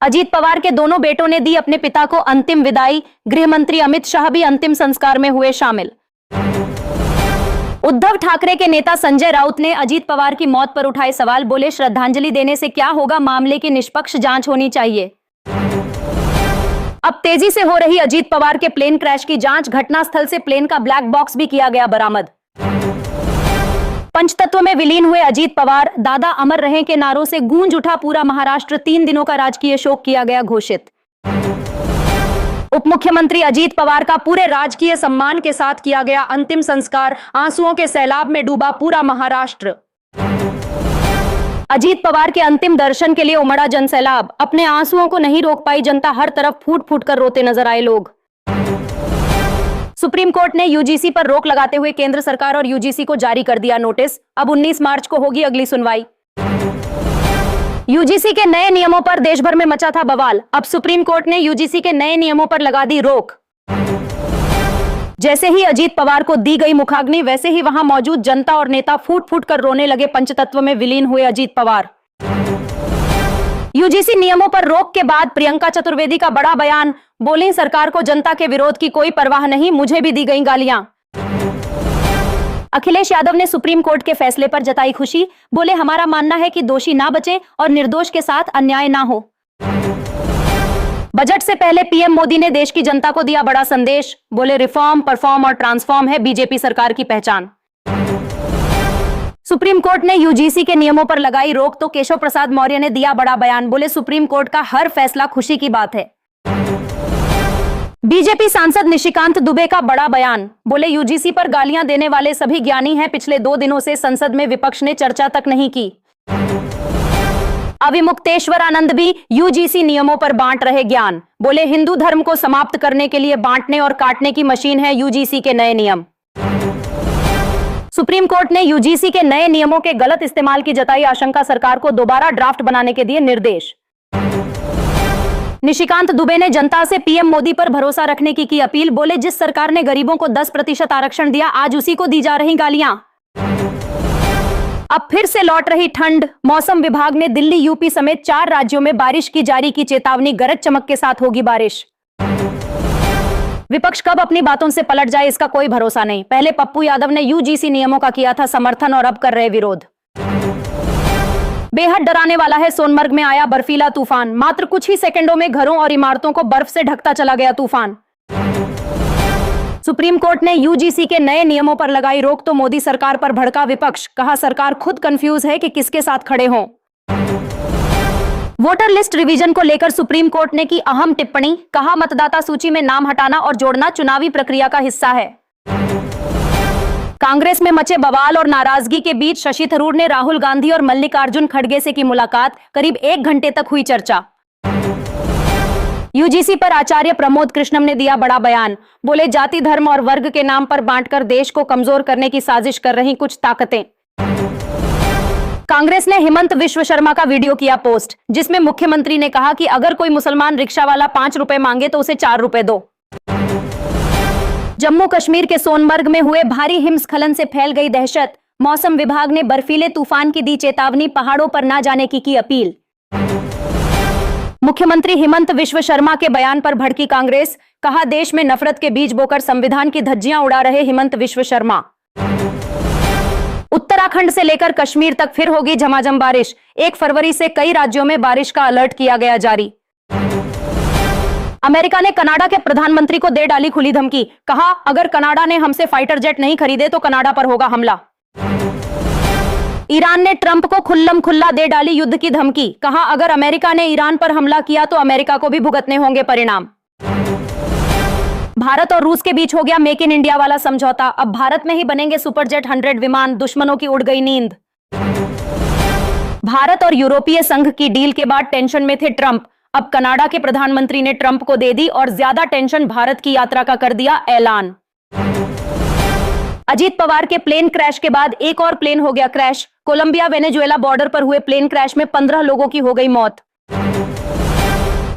अजीत पवार के दोनों बेटों ने दी अपने पिता को अंतिम विदाई। गृह मंत्री अमित शाह भी अंतिम संस्कार में हुए शामिल। उद्धव ठाकरे के नेता संजय राउत ने अजीत पवार की मौत पर उठाए सवाल। बोले, श्रद्धांजलि देने से क्या होगा, मामले की निष्पक्ष जांच होनी चाहिए। अब तेजी से हो रही अजीत पवार के प्लेन क्रैश की जांच। घटनास्थल से प्लेन का ब्लैक बॉक्स भी किया गया बरामद। पंचतत्व में विलीन हुए अजीत पवार, दादा अमर रहें के नारों से गूंज उठा पूरा महाराष्ट्र। 3 दिनों का राजकीय शोक किया गया घोषित। उप मुख्यमंत्री अजीत पवार का पूरे राजकीय सम्मान के साथ किया गया अंतिम संस्कार। आंसुओं के सैलाब में डूबा पूरा महाराष्ट्र। अजीत पवार के अंतिम दर्शन के लिए उमड़ा जनसैलाब। अपने आंसुओं को नहीं रोक पाई जनता, हर तरफ फूट फूट कर रोते नजर आए लोग। सुप्रीम कोर्ट ने यूजीसी पर रोक लगाते हुए केंद्र सरकार और यूजीसी को जारी कर दिया नोटिस। अब 19 मार्च को होगी अगली सुनवाई। यूजीसी के नए नियमों पर देश भर में मचा था बवाल। अब सुप्रीम कोर्ट ने यूजीसी के नए नियमों पर लगा दी रोक। जैसे ही अजीत पवार को दी गई मुखाग्नि, वैसे ही वहां मौजूद जनता और नेता फूट फूट कर रोने लगे। पंचतत्व में विलीन हुए अजीत पवार। यूजीसी नियमों पर रोक के बाद प्रियंका चतुर्वेदी का बड़ा बयान। बोली, सरकार को जनता के विरोध की कोई परवाह नहीं, मुझे भी दी गई गालियां। अखिलेश यादव ने सुप्रीम कोर्ट के फैसले पर जताई खुशी। बोले, हमारा मानना है कि दोषी ना बचे और निर्दोष के साथ अन्याय ना हो। बजट से पहले पीएम मोदी ने देश की जनता को दिया बड़ा संदेश। बोले, रिफॉर्म, परफॉर्म और ट्रांसफॉर्म है बीजेपी सरकार की पहचान। सुप्रीम कोर्ट ने यूजीसी के नियमों पर लगाई रोक, तो केशव प्रसाद मौर्य ने दिया बड़ा बयान। बोले, सुप्रीम कोर्ट का हर फैसला खुशी की बात है। बीजेपी सांसद निशिकांत दुबे का बड़ा बयान। बोले, यूजीसी पर गालियां देने वाले सभी ज्ञानी हैं। पिछले 2 दिनों से संसद में विपक्ष ने चर्चा तक नहीं की। अविमुक्तेश्वर आनंद भी यूजीसी नियमों पर बांट रहे ज्ञान। बोले, हिंदू धर्म को समाप्त करने के लिए बांटने और काटने की मशीन है यूजीसी के नए नियम। सुप्रीम कोर्ट ने यूजीसी के नए नियमों के गलत इस्तेमाल की जताई आशंका। सरकार को दोबारा ड्राफ्ट बनाने के दिए निर्देश। निशिकांत दुबे ने जनता से पीएम मोदी पर भरोसा रखने की अपील। बोले, जिस सरकार ने गरीबों को 10% आरक्षण दिया, आज उसी को दी जा रही गालियां। अब फिर से लौट रही ठंड। मौसम विभाग ने दिल्ली, यूपी समेत 4 राज्यों में बारिश की जारी की चेतावनी। गरज चमक के साथ होगी बारिश। विपक्ष कब अपनी बातों से पलट जाए, इसका कोई भरोसा नहीं। पहले पप्पू यादव ने यूजीसी नियमों का किया था समर्थन और अब कर रहे विरोध। बेहद डराने वाला है, सोनमर्ग में आया बर्फीला तूफान। मात्र कुछ ही सेकंडों में घरों और इमारतों को बर्फ से ढकता चला गया तूफान। सुप्रीम कोर्ट ने यूजीसी के नए नियमों पर लगाई रोक, तो मोदी सरकार पर भड़का विपक्ष। कहा, सरकार खुद कंफ्यूज है कि किसके साथ खड़े हों। वोटर लिस्ट रिवीजन को लेकर सुप्रीम कोर्ट ने की अहम टिप्पणी। कहा, मतदाता सूची में नाम हटाना और जोड़ना चुनावी प्रक्रिया का हिस्सा है। कांग्रेस में मचे बवाल और नाराजगी के बीच शशि थरूर ने राहुल गांधी और मल्लिकार्जुन खड़गे से की मुलाकात। करीब 1 घंटे तक हुई चर्चा। यूजीसी पर आचार्य प्रमोद कृष्णम ने दिया बड़ा बयान। बोले, जाति, धर्म और वर्ग के नाम पर बांटकर देश को कमजोर करने की साजिश कर रही कुछ ताकतें। कांग्रेस ने हिमंत विश्व शर्मा का वीडियो किया पोस्ट, जिसमें मुख्यमंत्री ने कहा कि अगर कोई मुसलमान रिक्शा वाला 5 रुपए मांगे तो उसे 4 रुपए दो। जम्मू कश्मीर के सोनमर्ग में हुए भारी हिमस्खलन से फैल गई दहशत। मौसम विभाग ने बर्फीले तूफान की दी चेतावनी। पहाड़ों पर ना जाने की अपील। मुख्यमंत्री हिमंत विश्व शर्मा के बयान पर भड़की कांग्रेस। कहा, देश में नफरत के बीज बोकर संविधान की धज्जियां उड़ा रहे हिमंत विश्व शर्मा। उत्तराखंड से लेकर कश्मीर तक फिर होगी झमाझम बारिश। 1 फरवरी से कई राज्यों में बारिश का अलर्ट किया गया जारी। अमेरिका ने कनाडा के प्रधानमंत्री को दे डाली खुली धमकी। कहा, अगर कनाडा ने हमसे फाइटर जेट नहीं खरीदे तो कनाडा पर होगा हमला। ईरान ने ट्रंप को खुल्लम खुल्ला दे डाली युद्ध की धमकी। कहा, अगर अमेरिका ने ईरान पर हमला किया तो अमेरिका को भी भुगतने होंगे परिणाम। भारत और रूस के बीच हो गया मेक इन इंडिया वाला समझौता। अब भारत में ही बनेंगे सुपरजेट 100 विमान। दुश्मनों की उड़ गई नींद। भारत और यूरोपीय संघ की डील के बाद टेंशन में थे ट्रंप। अब कनाडा के प्रधानमंत्री ने ट्रंप को दे दी और ज्यादा टेंशन भारत की यात्रा का कर दिया ऐलान। अजीत पवार के प्लेन क्रैश के बाद एक और प्लेन हो गया क्रैश। कोलंबिया वेनेजुएला बॉर्डर पर हुए प्लेन क्रैश में 15 लोगों की हो गई मौत।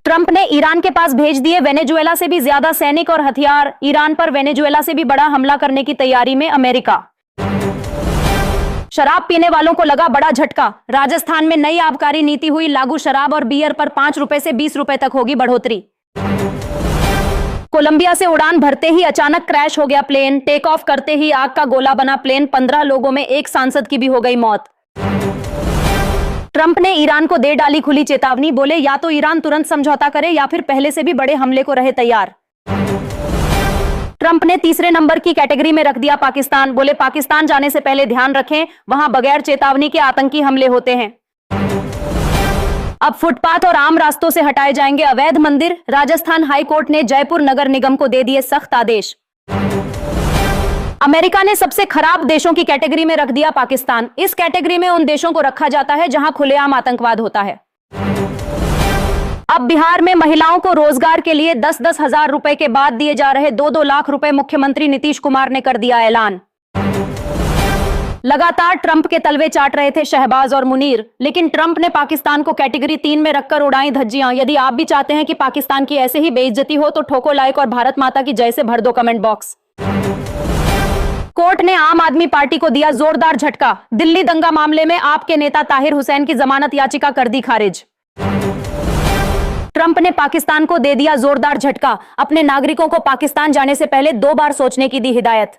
ट्रंप ने ईरान के पास भेज दिए वेनेजुएला से भी ज्यादा सैनिक और हथियार। ईरान पर वेनेजुएला से भी बड़ा हमला करने की तैयारी में अमेरिका। शराब पीने वालों को लगा बड़ा झटका। राजस्थान में नई आबकारी नीति हुई लागू। शराब और बियर पर 5 रुपए से 20 रुपए तक होगी बढ़ोतरी। कोलंबिया से उड़ान भरते ही अचानक क्रैश हो गया प्लेन। टेक ऑफ करते ही आग का गोला बना प्लेन। 15 लोगों में एक सांसद की भी हो गई मौत। ट्रंप ने ईरान को दे डाली खुली चेतावनी। बोले या तो ईरान तुरंत समझौता करे या फिर पहले से भी बड़े हमले को रहे तैयार। ट्रंप ने तीसरे नंबर की कैटेगरी में रख दिया पाकिस्तान। बोले पाकिस्तान जाने से पहले ध्यान रखें, वहां बगैर चेतावनी के आतंकी हमले होते हैं। अब फुटपाथ और आम रास्तों से हटाए जाएंगे अवैध मंदिर। राजस्थान हाई कोर्ट ने जयपुर नगर निगम को दे दिए सख्त आदेश। अमेरिका ने सबसे खराब देशों की कैटेगरी में रख दिया पाकिस्तान। इस कैटेगरी में उन देशों को रखा जाता है जहां खुलेआम आतंकवाद होता है। अब बिहार में महिलाओं को रोजगार के लिए 10-10 हजार रुपए के बाद दिए जा रहे 2-2 लाख रुपए मुख्यमंत्री नीतीश कुमार ने कर दिया ऐलान। लगातार ट्रंप के तलवे चाट रहे थे शहबाज और मुनीर, लेकिन ट्रंप ने पाकिस्तान को कैटेगरी 3 में रखकर उड़ाई धज्जियां। यदि आप भी चाहते हैं कि पाकिस्तान की ऐसे ही बेइज्जती हो तो ठोको लाइक और भारत माता की जय से भर दो कमेंट बॉक्स। कोर्ट ने आम आदमी पार्टी को दिया जोरदार झटका। दिल्ली दंगा मामले में आप के नेता ताहिर हुसैन की जमानत याचिका कर दी खारिज। ट्रंप ने पाकिस्तान को दे दिया जोरदार झटका। अपने नागरिकों को पाकिस्तान जाने से पहले 2 बार सोचने की दी हिदायत।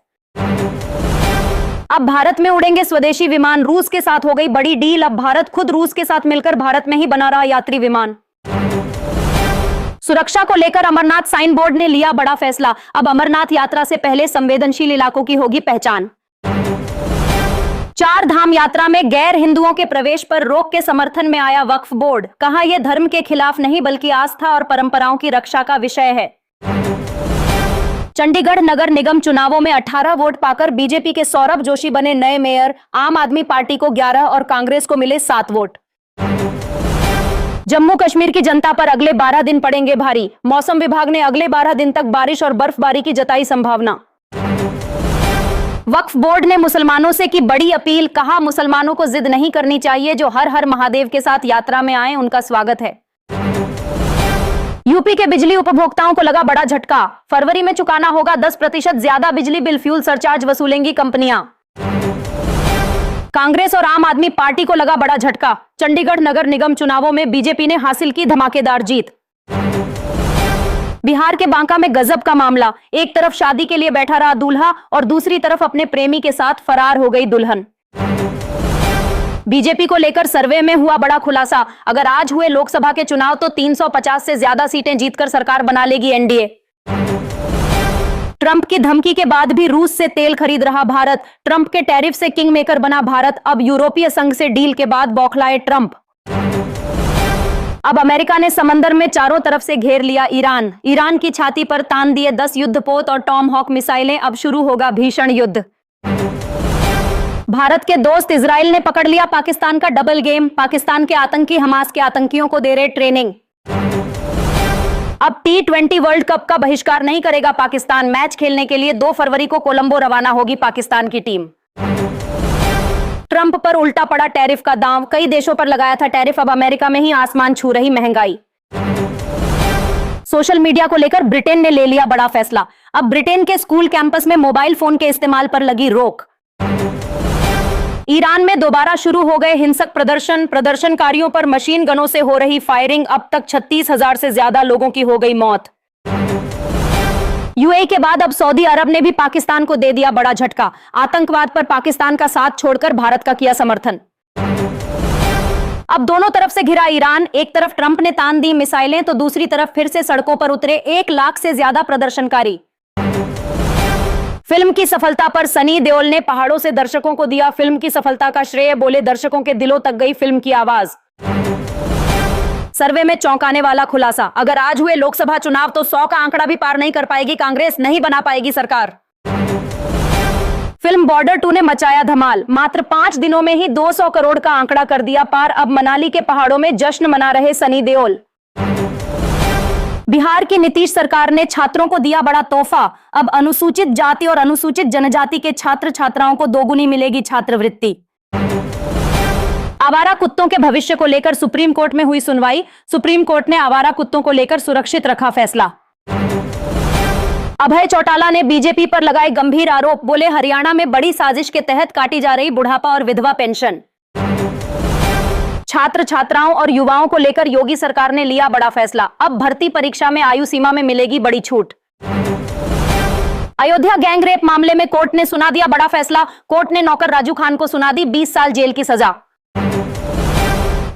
अब भारत में उड़ेंगे स्वदेशी विमान। रूस के साथ हो गई बड़ी डील। अब भारत खुद रूस के साथ मिलकर भारत में ही बना रहा यात्री विमान। सुरक्षा को लेकर अमरनाथ साइन बोर्ड ने लिया बड़ा फैसला। अब अमरनाथ यात्रा से पहले संवेदनशील इलाकों की होगी पहचान। 4 धाम यात्रा में गैर हिंदुओं के प्रवेश पर रोक के समर्थन में आया वक्फ बोर्ड। कहा यह धर्म के खिलाफ नहीं बल्कि आस्था और परंपराओं की रक्षा का विषय है। चंडीगढ़ नगर निगम चुनावों में 18 वोट पाकर बीजेपी के सौरभ जोशी बने नए मेयर। आम आदमी पार्टी को 11 और कांग्रेस को मिले 7 वोट। जम्मू कश्मीर की जनता पर अगले 12 दिन पड़ेंगे भारी। मौसम विभाग ने अगले 12 दिन तक बारिश और बर्फबारी की जताई संभावना। वक्फ बोर्ड ने मुसलमानों से की बड़ी अपील। कहा मुसलमानों को जिद नहीं करनी चाहिए, जो हर हर महादेव के साथ यात्रा में आए उनका स्वागत है। यूपी के बिजली उपभोक्ताओं को लगा बड़ा झटका। फरवरी में चुकाना होगा 10% ज्यादा बिजली बिल। फ्यूल सरचार्ज वसूलेंगी कंपनियां। कांग्रेस और आम आदमी पार्टी को लगा बड़ा झटका। चंडीगढ़ नगर निगम चुनावों में बीजेपी ने हासिल की धमाकेदार जीत। बिहार के बांका में गजब का मामला। एक तरफ शादी के लिए बैठा रहा दूल्हा और दूसरी तरफ अपने प्रेमी के साथ फरार हो गई दुल्हन। बीजेपी को लेकर सर्वे में हुआ बड़ा खुलासा। अगर आज हुए लोकसभा के चुनाव तो 350 से ज्यादा सीटें जीतकर सरकार बना लेगी एनडीए। ट्रंप की धमकी के बाद भी रूस से तेल खरीद रहा भारत। ट्रंप के टैरिफ से किंग मेकर बना भारत। अब यूरोपीय संघ से डील के बाद बौखलाए ट्रंप। अब अमेरिका ने समंदर में चारों तरफ से घेर लिया ईरान। ईरान की छाती पर तान दिए 10 युद्धपोत और टॉम हॉक मिसाइलें। अब शुरू होगा भीषण युद्ध। भारत के दोस्त इजराइल ने पकड़ लिया पाकिस्तान का डबल गेम। पाकिस्तान के आतंकी हमास के आतंकियों को दे रहे ट्रेनिंग। अब T20 वर्ल्ड कप का बहिष्कार नहीं करेगा पाकिस्तान। मैच खेलने के लिए 2 फरवरी को कोलंबो रवाना होगी पाकिस्तान की टीम। ट्रंप पर उल्टा पड़ा टैरिफ का दांव। कई देशों पर लगाया था टैरिफ, अब अमेरिका में ही आसमान छू रही महंगाई। सोशल मीडिया को लेकर ब्रिटेन ने ले लिया बड़ा फैसला। अब ब्रिटेन के स्कूल कैंपस में मोबाइल फोन के इस्तेमाल पर लगी रोक। ईरान में दोबारा शुरू हो गए हिंसक प्रदर्शन। प्रदर्शनकारियों पर मशीन गनों से हो रही फायरिंग। अब तक 36,000 से ज्यादा लोगों की हो गई मौत। यूएई के बाद अब सऊदी अरब ने भी पाकिस्तान को दे दिया बड़ा झटका। आतंकवाद पर पाकिस्तान का साथ छोड़कर भारत का किया समर्थन। अब दोनों तरफ से घिरा ईरान। एक तरफ ट्रंप ने तान दी मिसाइलें तो दूसरी तरफ फिर से सड़कों पर उतरे 1 लाख से ज्यादा प्रदर्शनकारी। फिल्म की सफलता पर सनी देओल ने पहाड़ों से दर्शकों को दिया फिल्म की सफलता का श्रेय। बोले दर्शकों के दिलों तक गई फिल्म की आवाज। सर्वे में चौंकाने वाला खुलासा। अगर आज हुए लोकसभा चुनाव तो 100 का आंकड़ा भी पार नहीं कर पाएगी कांग्रेस। नहीं बना पाएगी सरकार। फिल्म बॉर्डर 2 ने मचाया धमाल। मात्र 5 दिनों में ही 200 करोड़ का आंकड़ा कर दिया पार। अब मनाली के पहाड़ों में जश्न मना रहे सनी देओल। बिहार की नीतीश सरकार ने छात्रों को दिया बड़ा तोहफा। अब अनुसूचित जाति और अनुसूचित जनजाति के छात्र छात्राओं को दोगुनी मिलेगी छात्रवृत्ति। आवारा कुत्तों के भविष्य को लेकर सुप्रीम कोर्ट में हुई सुनवाई। सुप्रीम कोर्ट ने आवारा कुत्तों को लेकर सुरक्षित रखा फैसला। अभय चौटाला ने बीजेपी पर लगाए गंभीर आरोप, बोले हरियाणा में बड़ी साजिश के तहत काटी जा रही बुढ़ापा और विधवा पेंशन। छात्र छात्राओं और युवाओं को लेकर योगी सरकार ने लिया बड़ा फैसला, अब भर्ती परीक्षा में आयु सीमा में मिलेगी बड़ी छूट। अयोध्या गैंग रेप मामले में कोर्ट ने सुना दिया बड़ा फैसला, कोर्ट ने नौकर राजू खान को सुना दी 20 साल जेल की सजा।